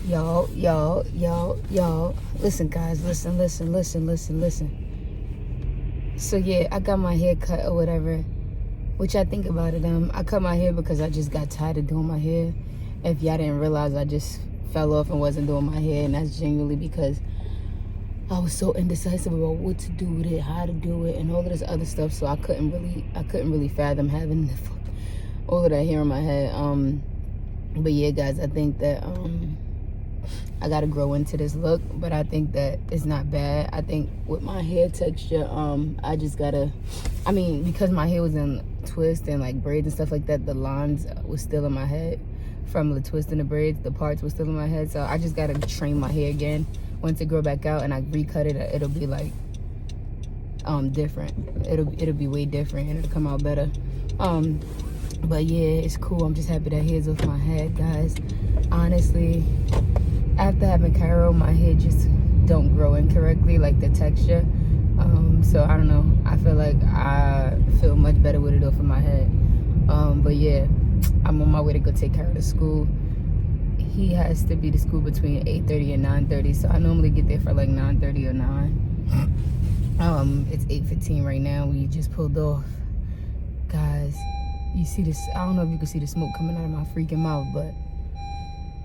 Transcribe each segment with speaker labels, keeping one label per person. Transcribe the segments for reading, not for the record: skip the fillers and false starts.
Speaker 1: Y'all. Listen, guys, listen. So yeah, I got my hair cut or whatever. Which I think about it, I cut my hair because I just got tired of doing my hair. If y'all didn't realize, I just fell off and wasn't doing my hair, and that's genuinely because I was so indecisive about what to do with it, how to do it, and all of this other stuff. So I couldn't really fathom having all of that hair on my head. But yeah, guys, I think that I gotta grow into this look, but I think that it's not bad. I think with my hair texture, I just gotta, because my hair was in twist and like braids and stuff like that, the lines was still in my head from the twist and the braids, the parts were still in my head. So I just gotta train my hair again. Once it grow back out and I recut it, it'll be like different. It'll be way different and it'll come out better. But yeah, it's cool. I'm just happy that hair's off my head, guys. Honestly, after having Kyro, my hair just don't grow in correctly, like the texture. So I don't know. I feel like I feel much better with it off of my head. But yeah, I'm on my way to go take Kyro to school. He has to be to school between 8:30 and 9:30, so I normally get there for like 9:30 or 9. It's 8:15 right now. We just pulled off, guys. You see this? I don't know if you can see the smoke coming out of my freaking mouth, but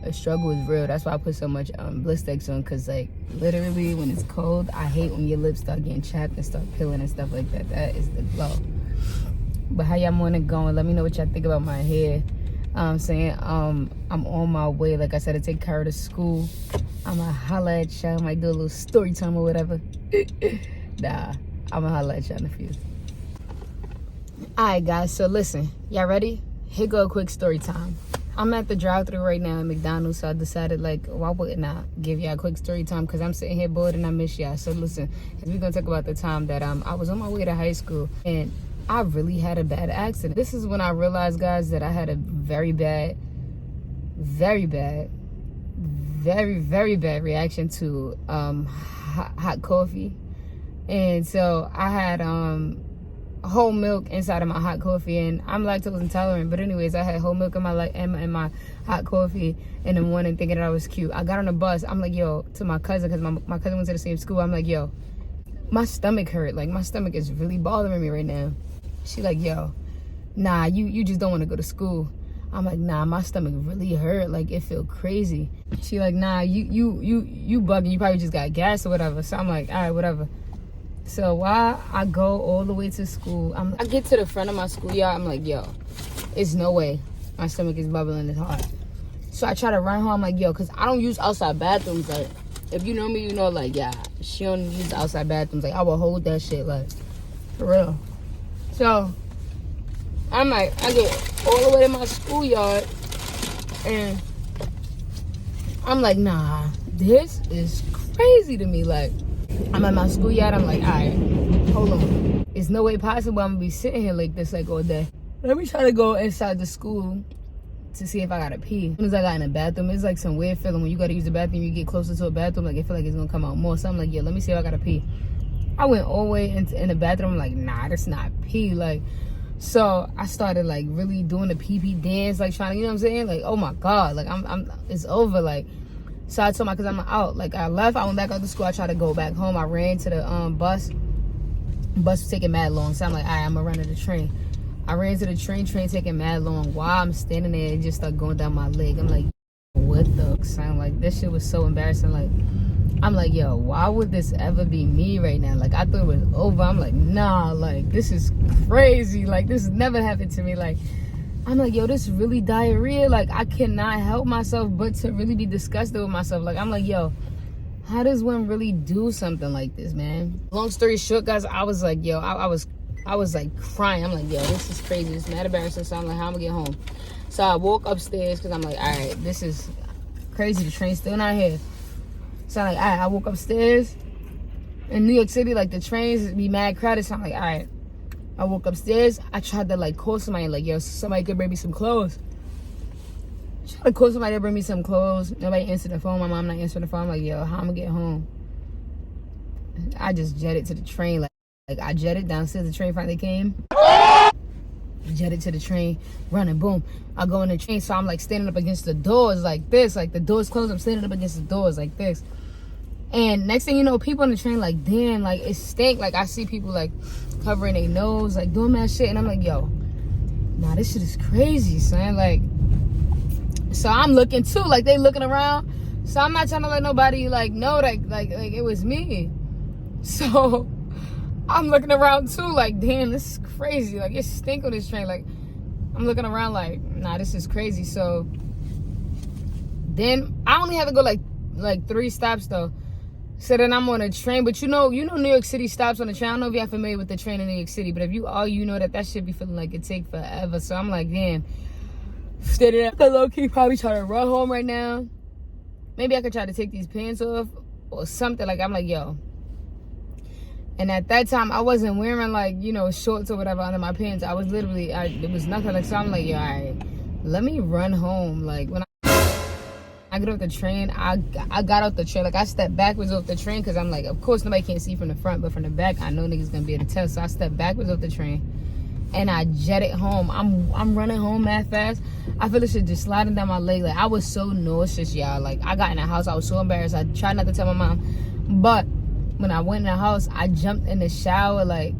Speaker 1: the struggle is real. That's why I put so much Blistex on, because like literally when it's cold, I hate when your lips start getting chapped and start peeling and stuff like that. That is the glow. But how y'all morning going? Let me know what y'all think about my hair. I'm on my way, like I said, to take Karter to school. I'ma holla at y'all. I might do a little story time or whatever. Nah, I'ma holla at y'all in a few. Alright guys, so listen, y'all ready? Here go a quick story time. I'm at the drive-thru right now at McDonald's, so I decided, like, why wouldn't I give y'all a quick story time? Because I'm sitting here bored and I miss y'all. So listen, we're gonna talk about the time that I was on my way to high school and I really had a bad accident. This is when I realized, guys, that I had a very bad reaction to hot coffee. And so I had whole milk inside of my hot coffee, and I'm lactose intolerant. But anyways, I had whole milk in my hot coffee in the morning, thinking that I was cute. I got on the bus. I'm like, yo, to my cousin, because my cousin went to the same school. I'm like, yo, my stomach hurt. Like, my stomach is really bothering me right now. She like, yo, nah, you just don't want to go to school. I'm like, nah, my stomach really hurt. Like, it feel crazy. She like, nah, you bugging. You probably just got gas or whatever. So I'm like, all right, whatever. So while I go all the way to school, I get to the front of my schoolyard. I'm like, yo, it's no way my stomach is bubbling this hard. So I try to run home. I'm like, yo, because I don't use outside bathrooms. Like, if you know me, you know, like, yeah, she don't use outside bathrooms. Like, I will hold that shit, like, for real. So I'm like, I get all the way to my schoolyard, and I'm like, nah, this is crazy to me. Like, I'm at my schoolyard. I'm like, all right, hold on. It's no way possible I'm gonna be sitting here like this like all day. Let me try to go inside the school to see if I gotta pee. As soon as I got in the bathroom, it's like some weird feeling when you gotta use the bathroom. You get closer to a bathroom, like I feel like it's gonna come out more. So I'm like, yeah, let me see if I gotta pee. I went all the way in the bathroom. I'm like, nah, that's not pee. Like, so I started like really doing the pee dance, like trying to, you know what I'm saying? Like, oh my God, like it's over. Like, so I told my, cause I'm out. Like, I left, I went back out to school. I tried to go back home. I ran to the bus. Bus was taking mad long. So I'm like, all right, I'm gonna run to the train. I ran to the train taking mad long. While I'm standing there, it just started going down my leg. I'm like, what the sound? Like, this shit was so embarrassing. Like, I'm like, yo, why would this ever be me right now? Like, I thought it was over. I'm like, nah, like, this is crazy. Like, this never happened to me. Like, I'm like, yo, this is really diarrhea. Like, I cannot help myself but to really be disgusted with myself. Like, I'm like, yo, how does one really do something like this, man? Long story short, guys, I was like, yo, I was like crying. I'm like, yo, this is crazy. It's mad embarrassing. So I'm like, how am I gonna get home? So I walk upstairs because I'm like, all right, this is crazy. The train's still not here. So I'm like, all right, I woke upstairs. In New York City, like, the trains be mad crowded. So I'm like, all right. I woke upstairs. I tried to, like, call somebody, like, yo, somebody could bring me some clothes. I tried to call somebody to bring me some clothes. Nobody answered the phone. My mom not answering the phone. I'm like, yo, how am I gonna get home? I just jetted to the train. Like I jetted downstairs. The train finally came. jetted to the train, running, boom. I go in the train, so I'm like standing up against the doors like this, like the doors closed, I'm standing up against the doors like this. And next thing you know, people on the train like, damn, like it stink. Like I see people like covering their nose, like doing that shit, and I'm like, yo, nah, this shit is crazy, son. Like, so I'm looking too, like they looking around, so I'm not trying to let nobody like know that like it was me. So I'm looking around too, like, damn, this is crazy. Like, it stink on this train. Like, I'm looking around like, nah, this is crazy. So then I only have to go like 3 stops though. So then I'm on a train, but you know New York City stops on the train. I don't know if you're familiar with the train in New York City, but if you are, you know that shit be feeling like it take forever. So I'm like, damn, steady up. The low key probably trying to run home right now. Maybe I could try to take these pants off or something. Like, I'm like, yo. And at that time, I wasn't wearing, like, you know, shorts or whatever under my pants. I was literally, it was nothing. Like, so I'm like, yo, all right, let me run home. Like, when I get off the train, I got off the train. Like, I stepped backwards off the train because I'm like, of course, nobody can't see from the front. But from the back, I know niggas going to be able to tell. So I stepped backwards off the train. And I jetted home. I'm running home that fast. I feel this shit just sliding down my leg. Like, I was so nauseous, y'all. Like, I got in the house. I was so embarrassed. I tried not to tell my mom. But when I went in the house, I jumped in the shower, like,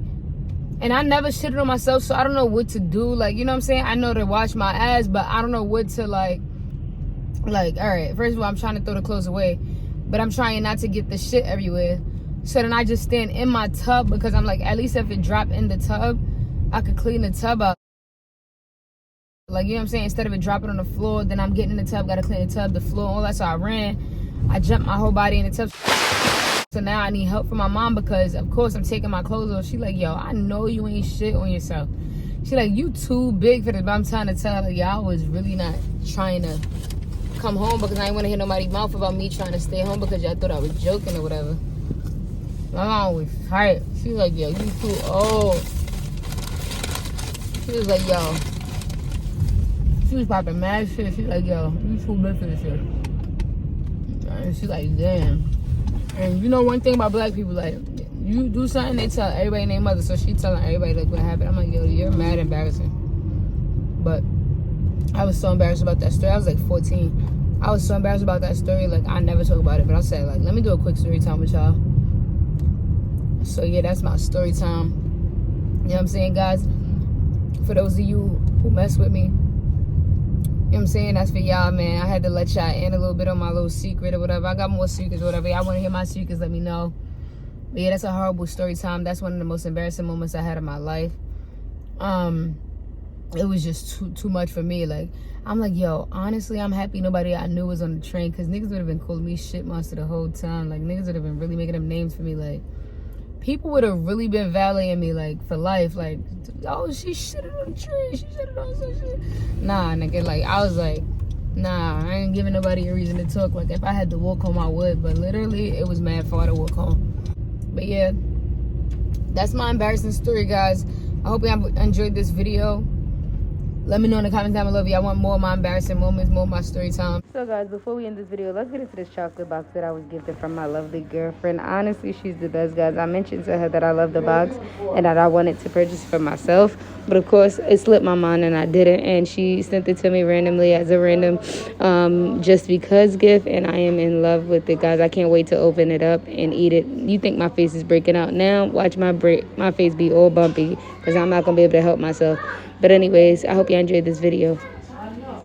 Speaker 1: and I never shitted on myself, so I don't know what to do. Like, you know what I'm saying? I know to wash my ass, but I don't know what to, like, all right, first of all, I'm trying to throw the clothes away, but I'm trying not to get the shit everywhere. So then I just stand in my tub because I'm like, at least if it dropped in the tub, I could clean the tub up. Like, you know what I'm saying? Instead of it dropping on the floor, then I'm getting in the tub, gotta clean the tub, the floor, all that. So I ran. I jumped my whole body in the tub. So now I need help from my mom because, of course, I'm taking my clothes off. She like, yo, I know you ain't shit on yourself. She like, you too big for this. But I'm trying to tell her, yeah, I was really not trying to come home because I didn't want to hear nobody's mouth about me trying to stay home because y'all thought I was joking or whatever. My mom was tired. She was like, yo, you too old. She was like, yo. She was popping mad shit. She like, yo, you too big for this shit. And she like, damn. And you know one thing about black people, like, you do something, they tell everybody and their mother. So she telling everybody, like, what happened. I'm like, yo, you're mad embarrassing. But I was so embarrassed about that story. I was like 14. I was so embarrassed about that story. Like, I never talk about it. But I said, like, let me do a quick story time with y'all. So, yeah, that's my story time. You know what I'm saying, guys? For those of you who mess with me, you know what I'm saying? That's for y'all, man. I had to let y'all in a little bit on my little secret or whatever. I got more secrets or whatever. Y'all want to hear my secrets, let me know. But yeah, that's a horrible story time. That's one of the most embarrassing moments I had in my life. It was just too much for me. Like, I'm like, yo, honestly, I'm happy nobody I knew was on the train because niggas would have been calling me shit monster the whole time. Like, niggas would have been really making them names for me. Like, people would have really been validating me, like, for life. Like, oh, she shitted on the tree. She shitted on some shit. Nah, nigga, like, I was like, nah, I ain't giving nobody a reason to talk. Like, if I had to walk home, I would. But literally, it was mad far to walk home. But yeah, that's my embarrassing story, guys. I hope y'all enjoyed this video. Let me know in the comments down below if y'all want more of my embarrassing moments, more of my story time. So guys, before we end this video, let's get into this chocolate box that I was gifted from my lovely girlfriend. Honestly, she's the best, guys. I mentioned to her that I love the box and that I wanted to purchase for myself. But of course, it slipped my mind and I didn't. And she sent it to me randomly as a random just because gift. And I am in love with it, guys. I can't wait to open it up and eat it. You think my face is breaking out now? Watch my face be all bumpy because I'm not going to be able to help myself. But anyways, I hope you enjoyed this video.